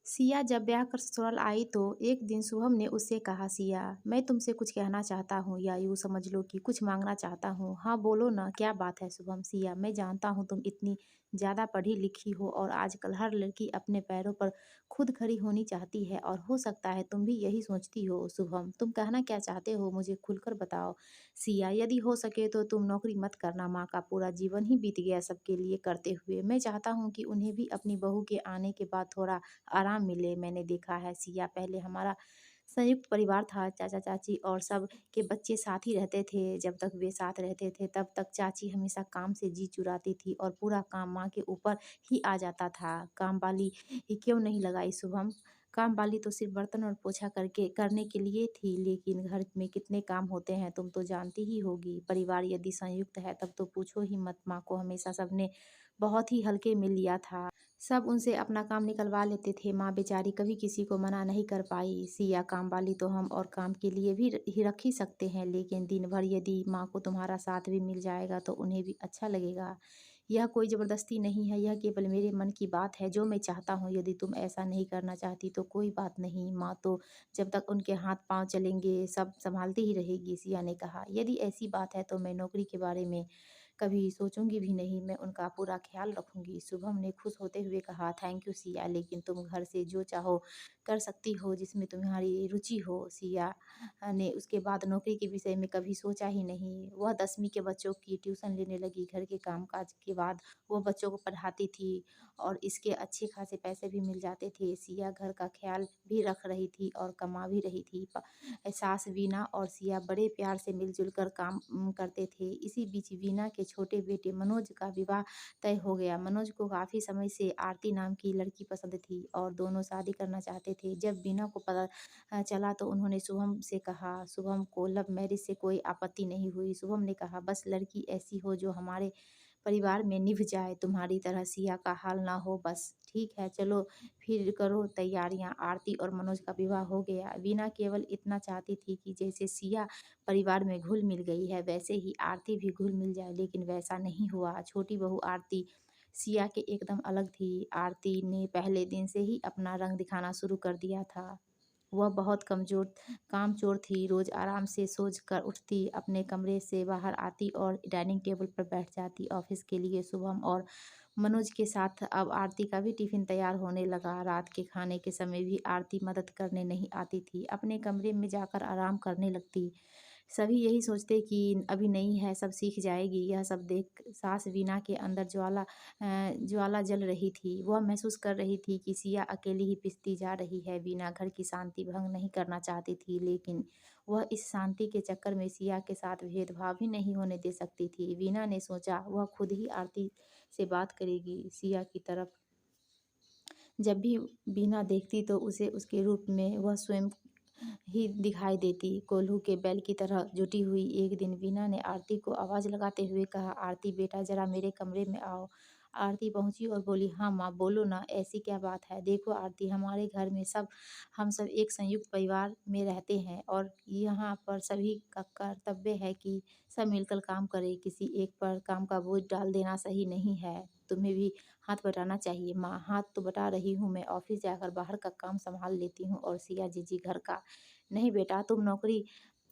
सिया जब ब्याह कर ससुराल आई तो एक दिन शुभम ने उससे कहा, सिया मैं तुमसे कुछ कहना चाहता हूँ या यूँ समझ लो कि कुछ मांगना चाहता हूँ। हाँ बोलो ना, क्या बात है शुभम। सिया, मैं जानता हूँ तुम इतनी ज़्यादा पढ़ी लिखी हो और आजकल हर लड़की अपने पैरों पर खुद खड़ी होनी चाहती है और हो सकता है तुम भी यही सोचती हो। शुभम, तुम कहना क्या चाहते हो, मुझे खुलकर बताओ। सिया, यदि हो सके तो तुम नौकरी मत करना। माँ का पूरा जीवन ही बीत गया सबके लिए करते हुए। मैं चाहता हूँ कि उन्हें भी अपनी बहू के आने के बाद थोड़ा आराम मिले। मैंने देखा है सिया, पहले हमारा संयुक्त परिवार था, चाचा चाची और सब के बच्चे साथ ही रहते थे। जब तक वे साथ रहते थे तब तक चाची हमेशा काम से जी चुराती थी और पूरा काम माँ के ऊपर ही आ जाता था। काम वाली ही क्यों नहीं लगाई शुभम। काम वाली तो सिर्फ बर्तन और पोछा करके करने के लिए थी, लेकिन घर में कितने काम होते हैं तुम तो जानती ही होगी। परिवार यदि संयुक्त है तब तो पूछो ही मत। माँ को हमेशा सबने बहुत ही हल्के में लिया था। सब उनसे अपना काम निकलवा लेते थे। माँ बेचारी कभी किसी को मना नहीं कर पाई। सिया, काम वाली तो हम और काम के लिए भी ही रख ही सकते हैं, लेकिन दिन भर यदि माँ को तुम्हारा साथ भी मिल जाएगा तो उन्हें भी अच्छा लगेगा। यह कोई ज़बरदस्ती नहीं है, यह केवल मेरे मन की बात है जो मैं चाहता हूँ। यदि तुम ऐसा नहीं करना चाहती तो कोई बात नहीं। माँ तो जब तक उनके हाथ पाँव चलेंगे सब संभालती ही रहेगी। सिया ने कहा, यदि ऐसी बात है तो मैं नौकरी के बारे में कभी सोचूंगी भी नहीं, मैं उनका पूरा ख्याल रखूंगी। शुभम ने खुश होते हुए कहा, थैंक यू सिया, लेकिन तुम घर से जो चाहो कर सकती हो, जिसमें तुम्हारी रुचि हो। सिया ने उसके बाद नौकरी के विषय में कभी सोचा ही नहीं। वह 10वीं के बच्चों की ट्यूशन लेने लगी। घर के कामकाज के बाद वह बच्चों को पढ़ाती थी और इसके अच्छे खासे पैसे भी मिल जाते थे। सिया घर का ख्याल भी रख रही थी और कमा भी रही थी। सास वीना और सिया बड़े प्यार से मिलजुल कर काम करते थे। इसी बीच वीना के छोटे बेटे मनोज का विवाह तय हो गया। मनोज को काफ़ी समय से आरती नाम की लड़की पसंद थी और दोनों शादी करना चाहते थे। जब वीना को पता चला तो उन्होंने शुभम से कहा। शुभम को लव मैरिज से कोई आपत्ति नहीं हुई। शुभम ने कहा, बस लड़की ऐसी हो जो हमारे परिवार में निभ जाए, तुम्हारी तरह सिया का हाल ना हो बस। ठीक है, चलो फिर करो तैयारियां। आरती और मनोज का विवाह हो गया। वीना केवल इतना चाहती थी कि जैसे सिया परिवार में घुल मिल गई है वैसे ही आरती भी घुल मिल जाए, लेकिन वैसा नहीं हुआ। छोटी बहू आरती सिया के एकदम अलग थी। आरती ने पहले दिन से ही अपना रंग दिखाना शुरू कर दिया था। वह बहुत कमज़ोर कामचोर थी। रोज़ आराम से सोच कर उठती, अपने कमरे से बाहर आती और डाइनिंग टेबल पर बैठ जाती। ऑफिस के लिए शुभम और मनोज के साथ अब आरती का भी टिफ़िन तैयार होने लगा। रात के खाने के समय भी आरती मदद करने नहीं आती थी, अपने कमरे में जाकर आराम करने लगती। सभी यही सोचते कि अभी नई है, सब सीख जाएगी। यह सब देख सास वीना के अंदर ज्वाला जल रही थी। वह महसूस कर रही थी कि सिया अकेली ही पिसती जा रही है। वीना घर की शांति भंग नहीं करना चाहती थी, लेकिन वह इस शांति के चक्कर में सिया के साथ भेदभाव भी नहीं होने दे सकती थी। वीना ने सोचा वह खुद ही आरती से बात करेगी। सिया की तरफ जब भी वीना देखती तो उसे उसके रूप में वह स्वयं ही दिखाई देती, कोल्हू के बैल की तरह जुटी हुई। एक दिन वीना ने आरती को आवाज़ लगाते हुए कहा, आरती बेटा ज़रा मेरे कमरे में आओ। आरती पहुंची और बोली, हाँ माँ बोलो ना, ऐसी क्या बात है। देखो आरती, हमारे घर में हम सब एक संयुक्त परिवार में रहते हैं और यहाँ पर सभी का कर्तव्य है कि सब मिलकर काम करें। किसी एक पर काम का बोझ डाल देना सही नहीं है। तुम्हें भी हाथ बटाना चाहिए। माँ, हाथ तो बटा रही हूँ, मैं ऑफिस जाकर बाहर का काम संभाल लेती हूँ और सिया जीजी घर का। नहीं बेटा, तुम नौकरी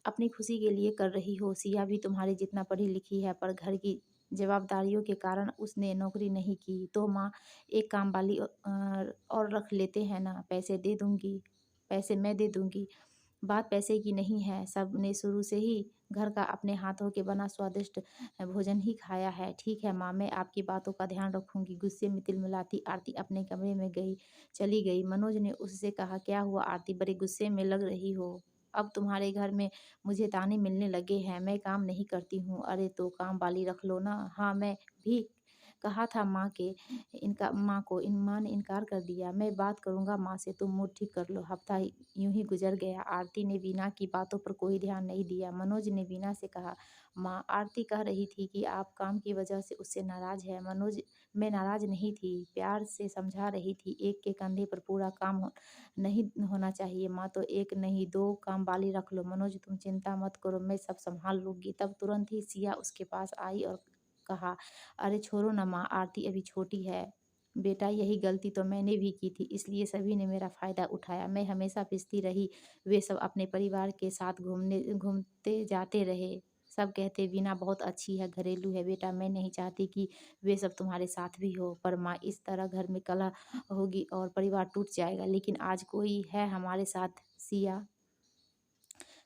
अपनी खुशी के लिए कर रही हो। सिया भी तुम्हारे जितना पढ़ी लिखी है, पर घर की जवाबदारियों के कारण उसने नौकरी नहीं की। तो माँ, एक काम वाली और रख लेते हैं ना, पैसे मैं दे दूंगी। बात पैसे की नहीं है, सब ने शुरू से ही घर का अपने हाथों के बना स्वादिष्ट भोजन ही खाया है। ठीक है माँ, मैं आपकी बातों का ध्यान रखूंगी। गुस्से में तिलमिलाती आरती अपने कमरे में चली गई। मनोज ने उससे कहा, क्या हुआ आरती, बड़े गुस्से में लग रही हो। अब तुम्हारे घर में मुझे ताने मिलने लगे हैं, मैं काम नहीं करती हूँ। अरे तो काम वाली रख लो ना। हाँ, मैं भी कहा था माँ ने इनकार कर दिया। मैं बात करूंगा माँ से, तुम मूड ठीक कर लो। हफ्ता यूं ही गुजर गया। आरती ने वीना की बातों पर कोई ध्यान नहीं दिया। मनोज ने वीना से कहा, माँ, आरती कह रही थी कि आप काम की वजह से उससे नाराज है। मनोज, मैं नाराज नहीं थी, प्यार से समझा रही थी। एक के कंधे पर पूरा काम नहीं होना चाहिए। माँ, तो एक नहीं दो काम वाली रख लो। मनोज, तुम चिंता मत करो, मैं सब संभाल लूंगी। तब तुरंत ही सिया उसके पास आई और कहा, अरे छोड़ो ना माँ, आरती अभी छोटी है, बेटा यही गलती तो मैंने भी की थी, इसलिए सभी ने मेरा फ़ायदा उठाया। मैं हमेशा पिसती रही, वे सब अपने परिवार के साथ घूमते जाते रहे। सब कहते वीना बहुत अच्छी है, घरेलू है। बेटा मैं नहीं चाहती कि वे सब तुम्हारे साथ भी हो, पर माँ इस तरह घर में कलह होगी और परिवार टूट जाएगा। लेकिन आज कोई है हमारे साथ सिया,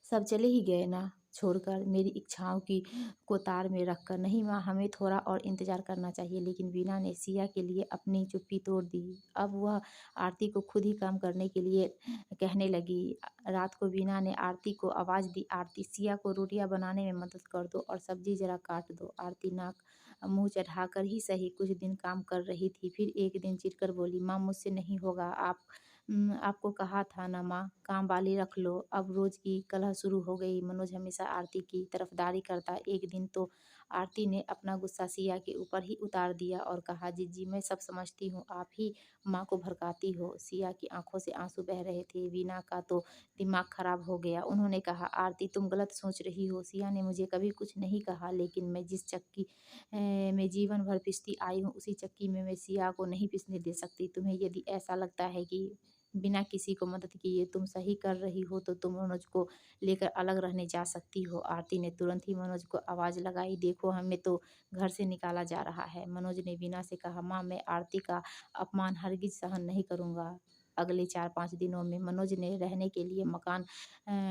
सब चले ही गए ना, छोड़कर मेरी इच्छाओं की को तार में रखकर। नहीं माँ, हमें थोड़ा और इंतज़ार करना चाहिए। लेकिन वीना ने सिया के लिए अपनी चुप्पी तोड़ दी। अब वह आरती को खुद ही काम करने के लिए कहने लगी। रात को वीना ने आरती को आवाज़ दी, आरती सिया को रोटियां बनाने में मदद कर दो और सब्जी ज़रा काट दो। आरती नाक मुँह चढ़ाकर ही सही कुछ दिन काम कर रही थी। फिर एक दिन चिढ़कर बोली, माँ मुझसे नहीं होगा, आपको कहा था ना माँ, काम वाली रख लो। अब रोज की कलह शुरू हो गई। मनोज हमेशा आरती की तरफदारी करता। एक दिन तो आरती ने अपना गुस्सा सिया के ऊपर ही उतार दिया और कहा, जीजी मैं सब समझती हूँ, आप ही माँ को भड़काती हो। सिया की आंखों से आंसू बह रहे थे। वीना का तो दिमाग खराब हो गया। उन्होंने कहा, आरती तुम गलत सोच रही हो। सिया ने मुझे कभी कुछ नहीं कहा, लेकिन मैं जिस चक्की में जीवन भर पिसती आई हूँ, उसी चक्की में मैं सिया को नहीं पिसने दे सकती। तुम्हें यदि ऐसा लगता है कि बिना किसी को मदद किए तुम सही कर रही हो, तो तुम मनोज को लेकर अलग रहने जा सकती हो। आरती ने तुरंत ही मनोज को आवाज़ लगाई, देखो हमें तो घर से निकाला जा रहा है। मनोज ने वीना से कहा, माँ मैं आरती का अपमान हरगिज सहन नहीं करूँगा। अगले 4-5 दिनों में मनोज ने रहने के लिए मकान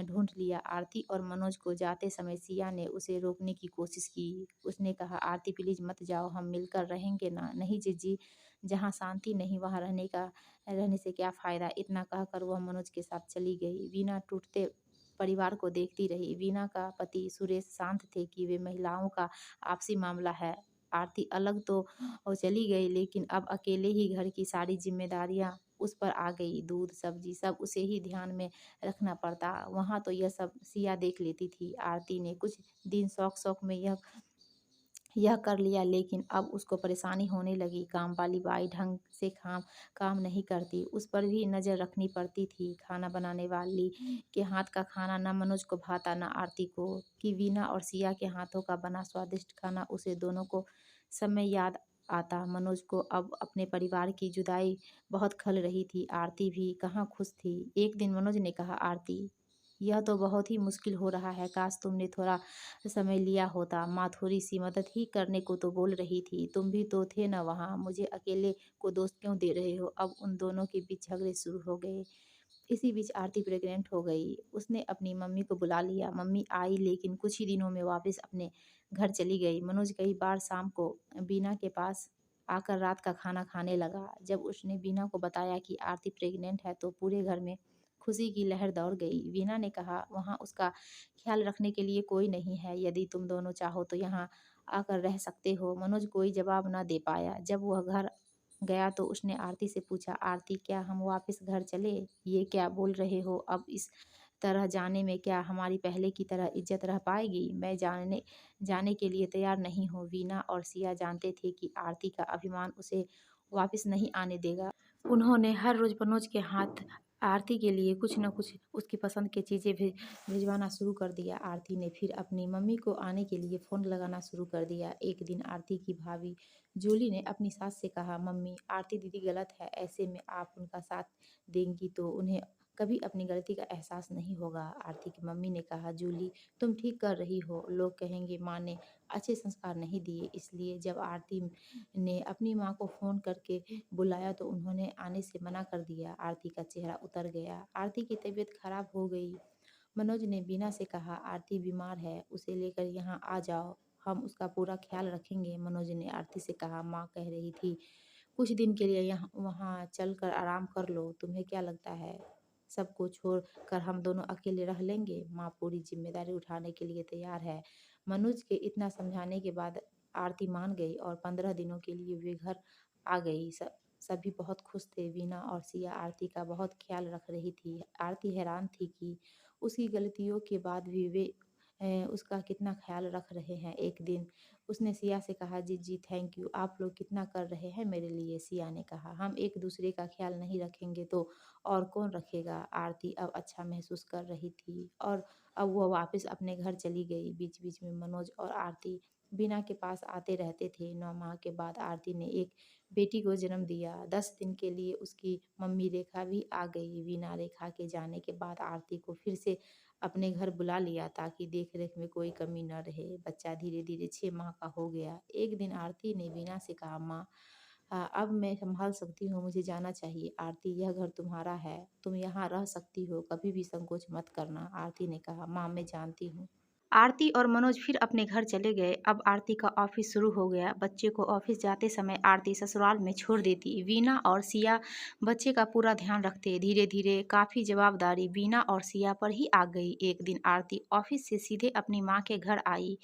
ढूंढ लिया। आरती और मनोज को जाते समय सिया ने उसे रोकने की कोशिश की। उसने कहा, आरती प्लीज़ मत जाओ, हम मिलकर रहेंगे ना। नहीं जीजी, जहाँ शांति नहीं वहाँ रहने से क्या फ़ायदा। इतना कहकर वह मनोज के साथ चली गई। वीना टूटते परिवार को देखती रही। वीना का पति सुरेश शांत थे कि वे महिलाओं का आपसी मामला है। आरती अलग तो चली गई, लेकिन अब अकेले ही घर की सारी जिम्मेदारियां उस पर आ गई। दूध सब्जी सब उसे ही ध्यान में रखना पड़ता। वहाँ तो यह सब सिया देख लेती थी। आरती ने कुछ दिन शौक शौक में यह कर लिया, लेकिन अब उसको परेशानी होने लगी। काम वाली बाई ढंग से काम नहीं करती, उस पर भी नज़र रखनी पड़ती थी। खाना बनाने वाली के हाथ का खाना न मनोज को भाता न आरती को। कि वीना और सिया के हाथों का बना स्वादिष्ट खाना उसे दोनों को समय याद आता। मनोज को अब अपने परिवार की जुदाई बहुत खल रही थी। आरती भी कहाँ खुश थी। एक दिन मनोज ने कहा, आरती यह तो बहुत ही मुश्किल हो रहा है, काश तुमने थोड़ा समय लिया होता। माँ थोड़ी सी मदद ही करने को तो बोल रही थी, तुम भी तो थे न वहाँ, मुझे अकेले को दोस्त क्यों दे रहे हो। अब उन दोनों के बीच झगड़े शुरू हो गए। इसी बीच आरती प्रेग्नेंट हो गई। उसने अपनी मम्मी को बुला लिया। मम्मी आई, लेकिन कुछ ही दिनों में वापस अपने घर चली गई। मनोज कई बार शाम को बीना के पास आकर रात का खाना खाने लगा। जब उसने बीना को बताया कि आरती प्रेग्नेंट है, तो पूरे घर में खुशी की लहर दौड़ गई। वीना ने कहा, वहाँ उसका ख्याल रखने के लिए कोई नहीं है, यदि तुम दोनों चाहो तो यहाँ आकर रह सकते हो। मनोज कोई जवाब न दे पाया। जब वह घर गया तो उसने आरती से पूछा, आरती क्या हम वापस घर चले? ये क्या बोल रहे हो? अब इस तरह जाने में क्या हमारी पहले की तरह इज्जत रह पाएगी? मैं जाने के लिए तैयार नहीं हूँ। वीना और सिया जानते थे कि आरती का अभिमान उसे वापस नहीं आने देगा। उन्होंने हर रोज़ मनोज के हाथ आरती के लिए कुछ न कुछ उसकी पसंद की चीज़ें भिजवाना शुरू कर दिया। आरती ने फिर अपनी मम्मी को आने के लिए फ़ोन लगाना शुरू कर दिया। एक दिन आरती की भाभी जूली ने अपनी सास से कहा, मम्मी आरती दीदी गलत है, ऐसे में आप उनका साथ देंगी तो उन्हें कभी अपनी गलती का एहसास नहीं होगा। आरती की मम्मी ने कहा, जूली तुम ठीक कर रही हो, लोग कहेंगे माँ ने अच्छे संस्कार नहीं दिए। इसलिए जब आरती ने अपनी माँ को फ़ोन करके बुलाया तो उन्होंने आने से मना कर दिया। आरती का चेहरा उतर गया। आरती की तबीयत खराब हो गई। मनोज ने बीना से कहा, आरती बीमार है, उसे लेकर यहाँ आ जाओ, हम उसका पूरा ख्याल रखेंगे। मनोज ने आरती से कहा, माँ कह रही थी कुछ दिन के लिए यहाँ वहाँ चल कर आराम कर लो, तुम्हें क्या लगता है सबको छोड़ कर हम दोनों अकेले रह लेंगे? माँ पूरी जिम्मेदारी उठाने के लिए तैयार है। मनोज के इतना समझाने के बाद आरती मान गई और 15 दिनों के लिए वे घर आ गई। सभी बहुत खुश थे। वीना और सिया आरती का बहुत ख्याल रख रही थी। आरती हैरान थी कि उसकी गलतियों के बाद भी वे उसका कितना ख्याल रख रहे हैं। एक दिन उसने सिया से कहा, जी थैंक यू, आप लोग कितना कर रहे हैं मेरे लिए। सिया ने कहा, हम एक दूसरे का ख्याल नहीं रखेंगे तो और कौन रखेगा। आरती अब अच्छा महसूस कर रही थी और अब वह वापस अपने घर चली गई। बीच बीच में मनोज और आरती बीना के पास आते रहते थे। 9 माह के बाद आरती ने एक बेटी को जन्म दिया। 10 दिन के लिए उसकी मम्मी रेखा भी आ गई। बीना रेखा के जाने के बाद आरती को फिर से अपने घर बुला लिया ताकि देख-रेख में कोई कमी न रहे। बच्चा धीरे-धीरे 6 माह का हो गया। एक दिन आरती ने बीना से कहा, माँ अब मैं सँभाल सकती हूँ, मुझे जाना चाहिए। आरती, यह घर तुम्हारा है, तुम यहाँ रह सकती हो, कभी भी संकोच मत करना। आरती ने कहा, माँ मैं जानती हूँ। आरती और मनोज फिर अपने घर चले गए। अब आरती का ऑफिस शुरू हो गया। बच्चे को ऑफिस जाते समय आरती ससुराल में छोड़ देती। वीना और सिया बच्चे का पूरा ध्यान रखते। धीरे-धीरे काफ़ी जवाबदारी वीना और सिया पर ही आ गई। एक दिन आरती ऑफिस से सीधे अपनी माँ के घर आई।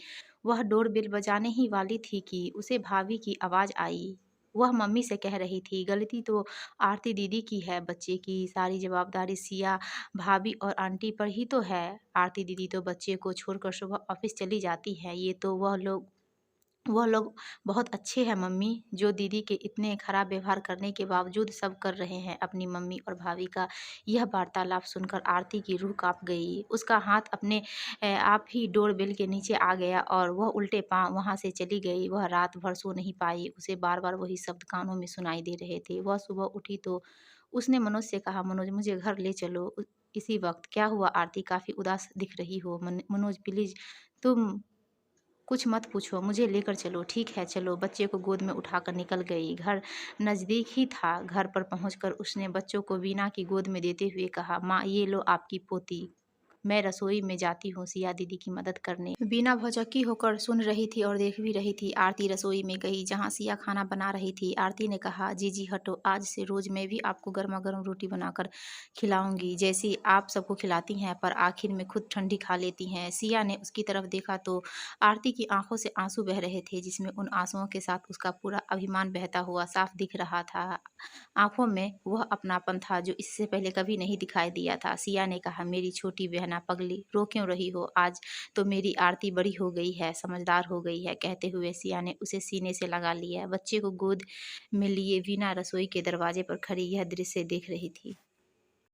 वह डोरबेल बजाने ही वाली थी कि उसे भाभी की आवाज़ आई। वह मम्मी से कह रही थी, गलती तो आरती दीदी की है, बच्चे की सारी जवाबदारी सिया भाभी और आंटी पर ही तो है। आरती दीदी तो बच्चे को छोड़कर सुबह ऑफिस चली जाती है। ये तो वह लोग बहुत अच्छे हैं मम्मी, जो दीदी के इतने खराब व्यवहार करने के बावजूद सब कर रहे हैं। अपनी मम्मी और भाभी का यह वार्तालाप सुनकर आरती की रूह काँप गई। उसका हाथ अपने आप ही डोरबेल के नीचे आ गया और वह उल्टे पाँव वहाँ से चली गई। वह रात भर सो नहीं पाई। उसे बार-बार वही शब्द कानों में सुनाई दे रहे थे। वह सुबह उठी तो उसने मनोज से कहा, मनोज मुझे घर ले चलो। इसी वक़्त, क्या हुआ आरती, काफ़ी उदास दिख रही हो। मन मनोज प्लीज़ तुम कुछ मत पूछो, मुझे लेकर चलो। ठीक है चलो। बच्चे को गोद में उठाकर निकल गई। घर नज़दीक ही था। घर पर पहुँचकर उसने बच्चों को वीना की गोद में देते हुए कहा, माँ ये लो आपकी पोती। मैं रसोई में जाती हूँ सिया दीदी की मदद करने। वीना भौचक्की होकर सुन रही थी और देख भी रही थी। आरती रसोई में गई जहाँ सिया खाना बना रही थी। आरती ने कहा, जीजी हटो, आज से रोज़ मैं भी आपको गर्मा-गर्म रोटी बनाकर खिलाऊँगी, जैसी आप सबको खिलाती हैं, पर आखिर में खुद ठंडी खा लेती हैं। सिया ने उसकी तरफ देखा तो आरती की आँखों से आँसू बह रहे थे, जिसमें उन आँसुओं के साथ उसका पूरा अभिमान बहता हुआ साफ दिख रहा था। आँखों में वह अपनापन था जो इससे पहले कभी नहीं दिखाई दिया था। सिया ने कहा, मेरी छोटी बहना पगली, रो क्यों रही हो? आज तो मेरी आरती बड़ी हो गई है, समझदार हो गई है। कहते हुए सिया ने उसे सीने से लगा लिया। बच्चे को गोद में लिए वीना रसोई के दरवाजे पर खड़ी यह दृश्य देख रही थी।